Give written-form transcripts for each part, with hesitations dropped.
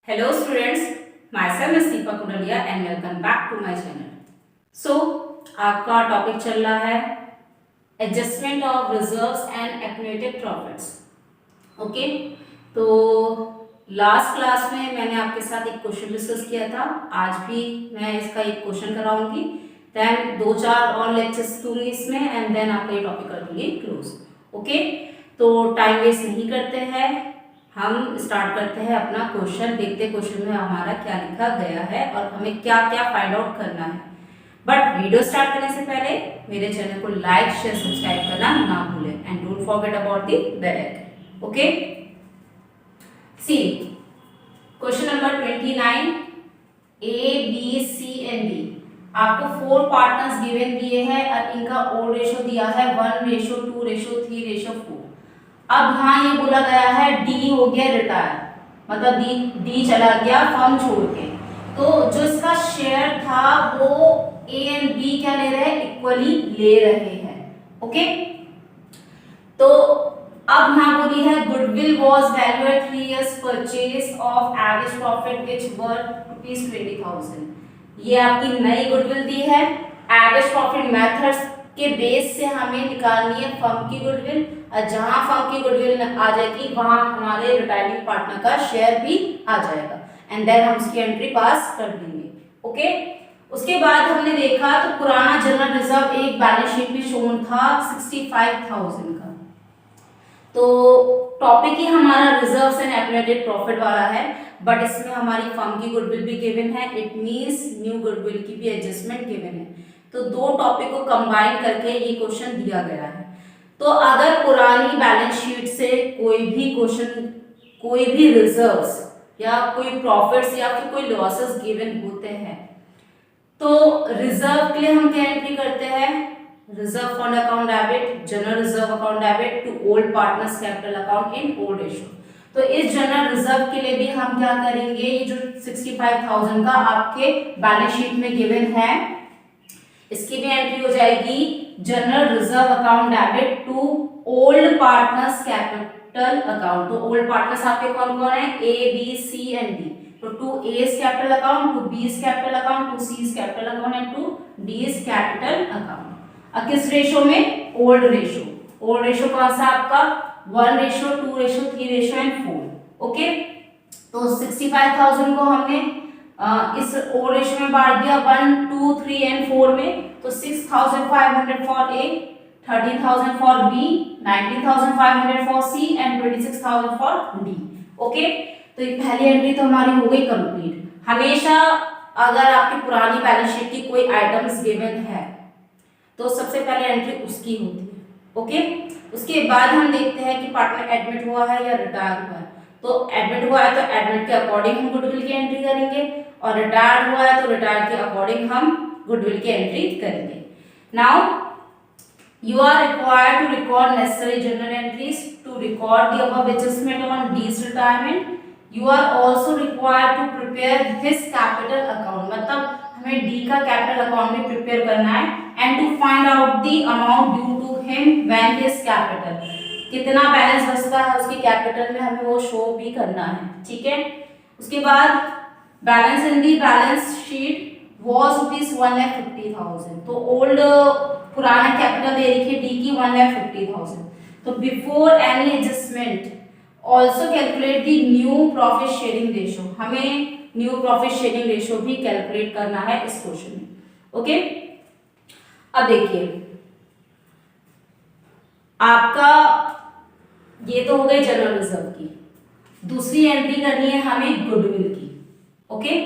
Hello students, myself is Deepa Kudalia and welcome back to my channel. So, आपका topic चल रहा है adjustment of reserves and accumulated profits. Okay, तो last class में मैंने आपके साथ एक क्वेश्चन डिस्कस किया था. आज भी मैं इसका एक क्वेश्चन कराऊंगी, देन 2-4 और लेक्चर्स दूंगी इसमें एंड देन आपका ये टॉपिक कर दूंगी क्लोज. ओके, तो टाइम वेस्ट नहीं करते हैं, हम स्टार्ट करते हैं अपना क्वेश्चन. देखते क्वेश्चन में हमारा क्या लिखा गया है और हमें क्या क्या फाइंड आउट करना है. बट वीडियो स्टार्ट करने से पहले मेरे चैनल को लाइक शेयर सब्सक्राइब करना ना भूलें and don't forget about the bell icon. Okay, see question number 29. A B C and D आपको 4 पार्टनर्स गिवन दिए हैं और इनका ओड रेशो दिया है 1:2:3:4. अब यहाँ ये बोला गया है डी हो गया रिटायर, मतलब डी चला गया फर्म छोड़ के, तो जो इसका शेयर था वो ए एंड बी क्या ले रहे हैं, इक्वली ले रहे हैं. ओके, तो अब यहाँ बोली है goodwill was value at 3 years purchase of average profit which were ₹20,000. ये आपकी नई गुडविल दी है. एवरेज प्रॉफिट मेथड्स के बेस से हमें निकालनी है फर्म की गुडविल, और जहां फर्म की गुडविल आ जाएगी वहां हमारे रिटायरिंग पार्टनर का शेयर भी आ जाएगा एंड देन हम उसकी एंट्री पास कर देंगे. ओके, उसके बाद हमने देखा तो पुराना जनरल रिजर्व एक बैलेंस शीट में शोन था 65,000 का. तो टॉपिक ही हमारा रिजर्व्स एंड एक्यूमुलेटेड प्रॉफिट वाला है, बट इसमें हमारी फर्म की गुडविल भी गिवन है. इट मींस न्यू गुडविल की भी एडजस्टमेंट गिवन है. तो दो टॉपिक को कंबाइन करके ये क्वेश्चन दिया गया है. तो अगर पुरानी बैलेंस शीट से कोई भी क्वेश्चन, कोई भी रिजर्व्स या कोई प्रॉफिट्स या फिर कोई लॉसेस गिवन होते हैं, तो रिजर्व के लिए हम क्या एंट्री करते हैं, reserve fund account debit, general reserve account debit to old partners capital account in old ratio. तो इस जनरल रिजर्व के लिए भी हम क्या करेंगे, ये जो 65,000 का आपके बैलेंस शीट में गिवन है, इसकी भी एंट्री हो जाएगी general reserve account debit to old partners capital account. तो ओल्ड पार्टनर्स आपके कौन कौन है, A B C and D. तो to A's capital account, to b's capital account, to c's capital account and to d's capital account. अब किस ratio में, old ratio. Old ratio कौन सा आपका 1:2:3:4 एंड 4. ओके, तो 65,000 को हमने इस ओल्ड रेशो में बांट दिया 1, 2, 3 एंड 4 में. तो 6,500 for A, 13,000 for B, 19,500 for C and 26,000 for D. Okay, तो ये पहली एंट्री तो हमारी हो गई कंप्लीट. हमेशा अगर आपकी पुरानी बैलेंस शीट की कोई आइटम्स गिवन है तो सबसे पहले एंट्री उसकी होती है. ओके, उसके बाद हम देखते हैं कि पार्टनर एडमिट हुआ है या रिटायर हुआ है. तो एडमिट हुआ है तो एडमिट के अकॉर्डिंग हम गुडविल की एंट्री करेंगे, और रिटायर्ड हुआ है तो रिटायर के अकॉर्डिंग हम गुडविल की एंट्री करेंगे. Now you are required to record necessary journal entries to record the above adjustment on D's retirement. You are also required to prepare his capital account. मतलब हमें D का capital account भी prepare करना है and to find out the amount due to him when his capital, कितना balance बचता है उसकी कैपिटल में, हमें वो शो भी करना है. ठीक है, उसके बाद balance in the balance sheet was ₹1,50,000. तो ओल्ड पुराना कैपिटल दे रखी है डी की 1,50,000. तो before any adjustment also calculate the new profit sharing ratio. हमें न्यू प्रॉफिट शेयरिंग रेशो भी कैलकुलेट करना है इस क्वेश्चन में. ओके, अब देखिए आपका ये तो हो गई जनरल रिजर्व की. दूसरी एंट्री करनी है हमें गुडविल की. ओके,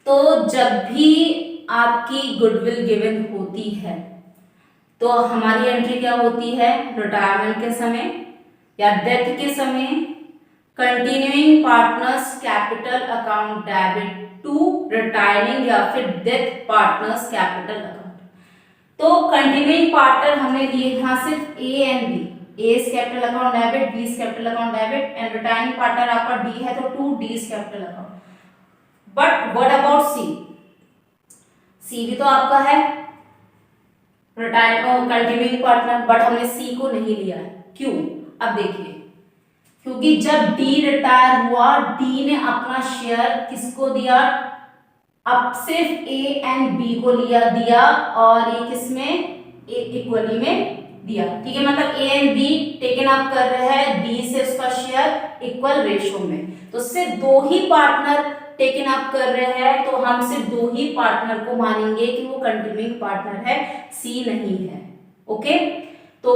तो जब भी आपकी गुडविल गिवन होती है तो हमारी एंट्री क्या होती है, रिटायरमेंट के समय या डेथ के समय continuing partners capital account debit to retiring या फिर डेथ पार्टनर्स कैपिटल अकाउंट. तो कंटिन्यूइंग पार्टनर हमने लिए यहाँ सिर्फ A and B. A's capital account debit, b's capital account debit and retiring partner आपका डी है तो to d's capital account. But what about C, C भी तो आपका है रिटायर कंटिन्यूइंग पार्टनर, बट हमने सी को नहीं लिया है. क्यों, अब देखिए क्योंकि जब डी रिटायर हुआ, डी ने अपना शेयर किसको दिया, अब सिर्फ ए एंड बी को दिया और ये किसमें, इक्वली में दिया। ठीक है, मतलब ए एंड बी टेकन अप कर रहे हैं डी से उसका शेयर इक्वल रेशो में। तो सिर्फ दो ही पार्टनर टेकन अप कर रहे हैं, तो हम सिर्फ दो ही पार्टनर को मानेंगे कि वो कंटिन्यूइंग पार्टनर है, सी नहीं है। ओके, तो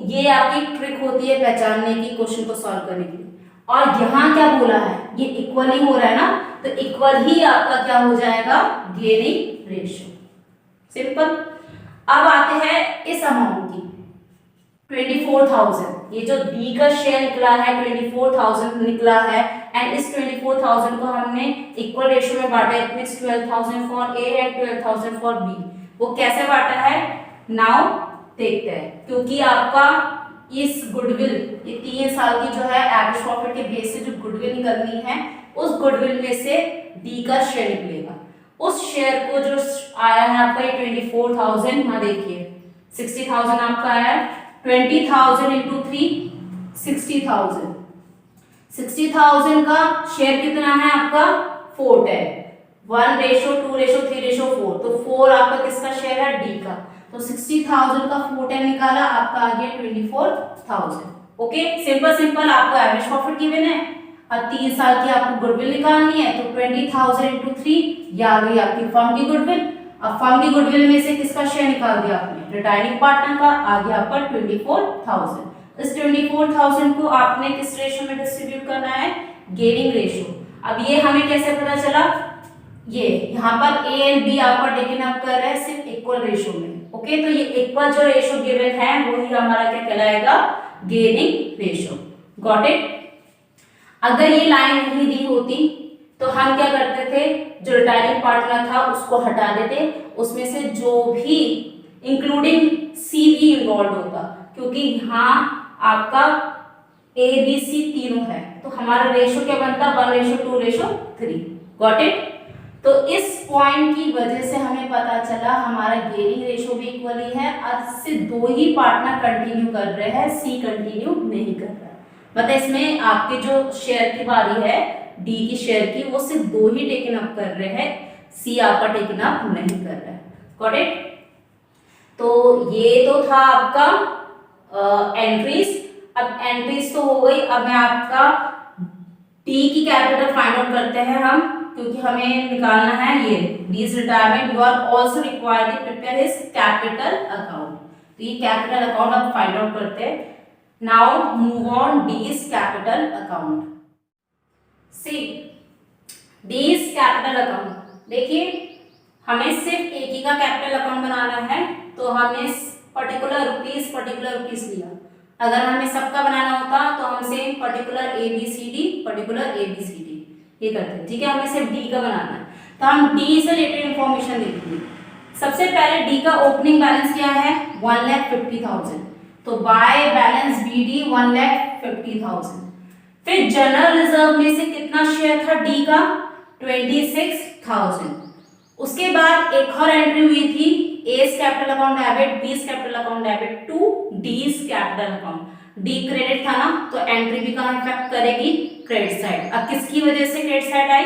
ये आपकी ट्रिक होती है पहचानने की, क्वेश्चन को सॉल्व करने के लिए। और यहाँ क्या बोला है, ये इक्वल ही हो रहा है ना, तो इक्वल ही आपका क्या हो जाएगा, गेनिंग रेशियो। सिंपल। अब आते हैं इस अमाउंट की 24,000, ये जो बी का शेयर निकला है 24,000 निकला है, एंड इस 24,000 को हमने इक्वल रेशियो में बांटा, it means 12,000 for A and 12,000 for B. वो कैसे बांटा है, नाउ देखते हैं। क्योंकि आपका इस गुडविल, ये 3 साल की जो है एवरेज प्रॉफिट के बेस से जो गुडविल निकलनी है, उस गुडविल में से डी का शेयर निकलेगा। उस शेयर को जो आया है आपका ये 24,000, यहाँ देखिए 60,000 आपका आया है, 20,000 इंटू 3 60,000, 60,000 का शेयर कितना है आपका 4 है, 1:2:3:4, तो 4 आपका किसका शेयर है, डी का। तो 60,000 का 4 निकाला, आपका आ गया 24,000। Okay, simple simple. आपको एवरेज प्रॉफिट गिवन है और 3 साल की आपको गुडविल निकालनी है, तो 20,000 इंटू 3, ये आ गई आपकी फर्म की गुडविल। अब फर्म की गुडविल में से किसका शेयर निकाल दिया आपने, रिटायरिंग पार्टनर का, आ गया आपका 24,000। इस 24,000 को आपने किस रेशियो में डिस्ट्रीब्यूट करना है, गेनिंग रेशियो। अब ये हमें कैसे पता चला, ये यहाँ पर ए एंड बी आपका टेकन अप कर रहे हैं सिर्फ इक्वल रेशियो में। ओके, तो ये इक्वल जो रेशियो गिवन है वही हमारा क्या कहलाएगा, गेनिंग रेशियो। Got it. अगर ये लाइन नहीं दी होती तो हम क्या करते थे, जो रिटायरिंग पार्टनर था उसको हटा देते, उसमें से जो भी इंक्लूडिंग सी भी इन्वॉल्व होता, क्योंकि यहाँ आपका ए बी सी तीनों है, तो हमारा रेशियो क्या बनता, 1:2:3। Got it. तो इस पॉइंट की वजह से हमें पता चला हमारा गेनिंग रेशियो भी इक्वल ही है, और सिर्फ दो ही पार्टनर कंटिन्यू कर रहे हैं, सी कंटिन्यू नहीं कर रहा है। मतलब इसमें आपके जो शेयर की बारी है डी की शेयर की, वो सिर्फ दो ही टेकन अप कर रहे हैं, सी आपका टेकन अप नहीं कर रहा है। Got it. तो ये तो था आपका एंट्रीज। अब एंट्रीज तो हो गई, अब मैं आपका डी की कैपिटल फाइंड आउट करते हैं हम, क्योंकि हमें निकालना है ये D's retirement. You are also required to prepare his capital account. तो ये कैपिटल अकाउंट आप फाइंड आउट करते हैं। Now move on D's capital account. See D's capital account, देखिए हमें सिर्फ एक ही का कैपिटल अकाउंट बनाना है, तो हमने पर्टिकुलर रुपीस लिया। अगर हमें सबका बनाना होता तो हम सेम पर्टिकुलर ABCD ये करते हैं। ठीक है, हमें सिर्फ डी का बनाना है, तो हम डी से रिलेटेड इंफॉर्मेशन देखेंगे। सबसे पहले डी का ओपनिंग बैलेंस क्या है, 1,50,000, तो बाय बैलेंस BD 1,50,000। फिर जनरल रिजर्व में से कितना शेयर था डी का, 26,000। उसके बाद एक और एंट्री हुई थी, A's capital account debit, B's capital account debit to D's capital account. D credit था ना, तो एंट्री भी कहाँ इफेक्ट करेगी, क्रेडिट साइड। अब किसकी वजह से क्रेडिट साइड आई,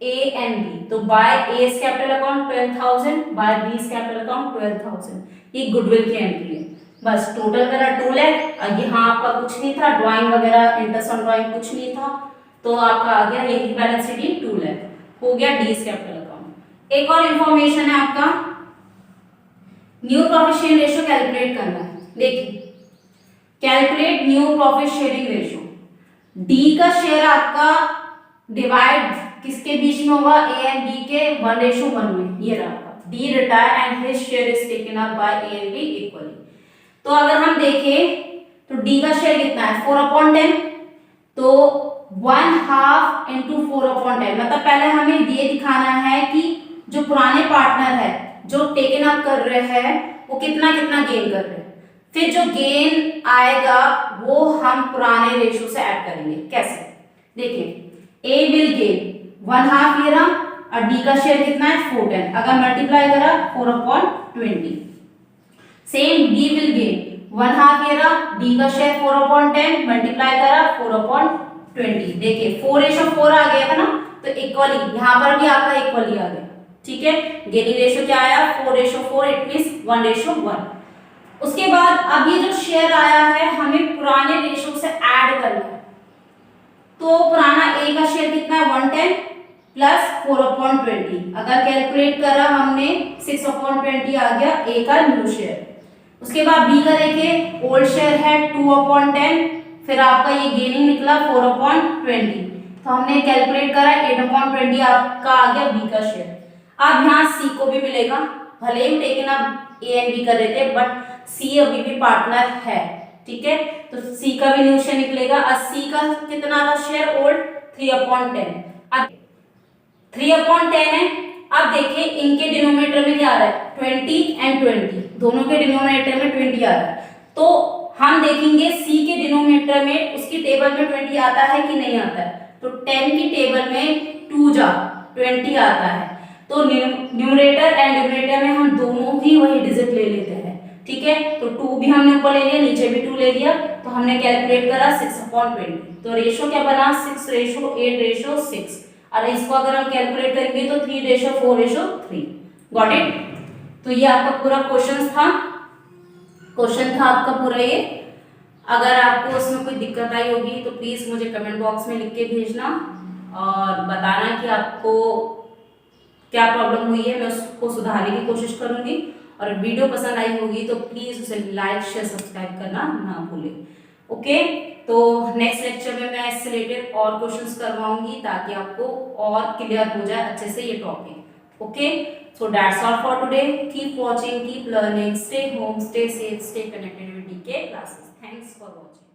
ए एंड बी, तो by A's capital account 12,000, by B's capital account 12,000। ये गुडविल की एंट्री है। बस टोटल करा 2 लाख। यहाँ आपका कुछ नहीं था, ड्राइंग वगैरह इंटरेस्ट ऑन ड्राइंग कुछ नहीं था, तो आपका आ गया यही बैलेंस शीट 2 लाख हो गया डीज कैपिटल अकाउंट। एक और इंफॉर्मेशन है आपका, new profit sharing ratio calculate करना है। देखिए calculate new profit sharing ratio. D का शेयर आपका डिवाइड किसके बीच में होगा, ए एंड बी के 1:1 में। ये रहा आपका D retire and his share is taken up by A and be equally. तो अगर हम देखें तो डी का शेयर कितना है, 4/10, तो 1/2 into 4/10। मतलब पहले हमें ये दिखाना है कि जो पुराने पार्टनर है जो टेकन अप कर रहे हैं वो कितना कितना गेन कर रहे हैं। फिर जो गेन आएगा वो हम पुराने रेशियो से ऐड करेंगे। कैसे, देखिए ए विल गेन 1/2 ये रहा, और डी का शेयर कितना है 410। अगर मल्टीप्लाई करा 4/20, same D will gain one half ये रहा, डी का शेयर 4/10 मल्टीप्लाई करा 4/20। देखिए 4:4 आ गया था ना, तो इक्वली यहाँ पर भी आपका इक्वली आ गया। ठीक है, गेनिंग रेशियो क्या आया 4:4, इट मींस 1:1। उसके बाद अब ये जो शेयर आया है हमें पुराने रेशियो से ऐड करना है। तो पुराना ए का शेयर कितना है 110 प्लस 4/20। अगर कैलकुलेट करा हमने 6/20 आ गया ए का न्यू शेयर। उसके बाद बी का देखिए ओल्ड शेयर है 2/10, फिर आपका ये गेनिंग निकला 4/20। तो हमने कैलकुलेट करा 8/20 आपका आ गया बी का शेयर। अब यहाँ सी को भी मिलेगा, भले ही टेकन आप ए एंड बी कर रहे थे बट सी अभी भी पार्टनर है। ठीक है, तो सी का भी न्यू शेयर निकलेगा। और सी का कितना था शेयर ओल्ड 3/10। अब 3/10 है। अब देखिए इनके डिनोमिनेटर में क्या आ रहा है 20 एंड 20, दोनों के डिनोमिनेटर में 20 आ रहा है। तो हम देखेंगे सी के डिनोमिनेटर में उसकी टेबल में 20 आता है कि नहीं आता है। तो 10 की टेबल में 2 जा 20 आता है। तो न्यूमरेटर एंड डिनोमिनेटर में हम दोनों ही वही डिजिट ले लेते हैं। ठीक है, तो 2 भी हमने ऊपर ले लिया, नीचे भी 2 ले लिया। तो हमने कैलकुलेट करा 6/20। तो रेशो क्या बना 6:8:6। और इसको अगर हम कैलकुलेट करेंगे तो 3:4:3। Got it. तो ये आपका पूरा क्वेश्चन था आपका पूरा ये। अगर आपको उसमें कोई दिक्कत आई होगी तो प्लीज मुझे कमेंट बॉक्स में लिख के भेजना और बताना कि आपको क्या प्रॉब्लम हुई है, मैं उसको सुधारने की कोशिश करूंगी। और वीडियो पसंद आई होगी तो प्लीज उसे लाइक शेयर सब्सक्राइब करना ना भूलें। ओके, तो नेक्स्ट लेक्चर में मैं इससे रिलेटेड और क्वेश्चंस करवाऊंगी ताकि आपको और क्लियर हो जाए अच्छे से ये topic. Okay, so that's all for today. Keep watching, keep learning, stay home, stay safe, stay connected with DK classes. Thanks for watching.